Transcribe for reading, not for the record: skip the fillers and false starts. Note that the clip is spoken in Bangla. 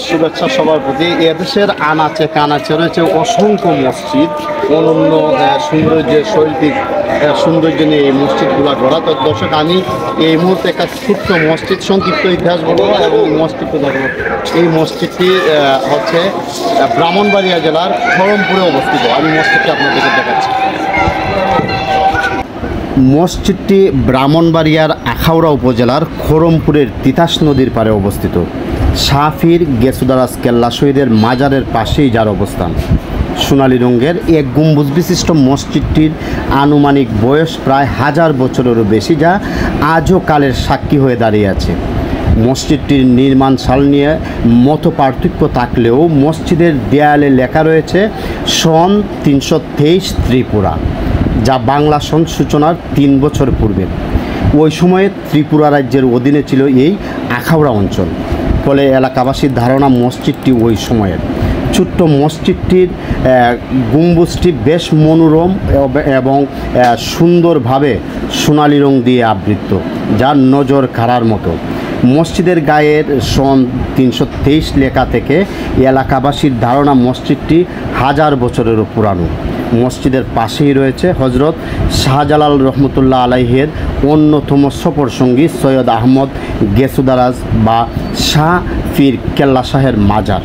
শুভেচ্ছা সবার প্রতি। এদেশের আনাচে কানাচে রয়েছে অসংখ্য মসজিদ, অনন্য শৈল্পিক সৌন্দর্য নিয়ে এই মসজিদগুলো গড়া। তো দর্শক, আমি এই মুহূর্তে একটা ছোট্ট মসজিদ সংক্ষিপ্ত ইতিহাস বলবো এবং মসজিদকে দেখবো। এই মসজিদটি হচ্ছে ব্রাহ্মণবাড়িয়া জেলার খড়মপুরে অবস্থিত। আমি মসজিদটি আপনাদেরকে দেখাচ্ছি। মসজিদটি ব্রাহ্মণবাড়িয়ার আখাউড়া উপজেলার খড়মপুরের তিতাস নদীর পাড়ে অবস্থিত। শাফির গেসুদারাজ কেল্লা শহীদের মাজারের পাশেই যার অবস্থান। সোনালী রঙের এক গম্বুজ বিশিষ্ট মসজিদটির আনুমানিক বয়স প্রায় 1000 বছরেরও বেশি, যা আজও কালের সাক্ষী হয়ে দাঁড়িয়ে আছে। মসজিদটির নির্মাণ সাল নিয়ে মত পার্থক্য থাকলেও মসজিদের দেয়ালে লেখা রয়েছে সন 323 ত্রিপুরা, যা বাংলা সন সূচনার 3 বছর পূর্বে। ওই সময়ে ত্রিপুরা রাজ্যের অধীনে ছিল এই আখাউড়া অঞ্চল। ফলে এলাকাবাসীর ধারণা মসজিদটি ওই সময়ের। ছোট্ট মসজিদটির গম্বুজটি বেশ মনোরম এবং সুন্দরভাবে সোনালি রং দিয়ে আবৃত, যার নজর কাড়ার মতো। মসজিদের গায়ের সন 323 লেখা থেকে এলাকাবাসীর ধারণা মসজিদটি 1000 বছরেরও পুরানো। মসজিদের পাশেই রয়েছে হজরত শাহজালাল রহমতুল্লাহ আলাইহের অন্যতম সফর সঙ্গী সৈয়দ আহমদ গেসুদারাজ বা শাহ পীর কেল্লা শাহের মাজার।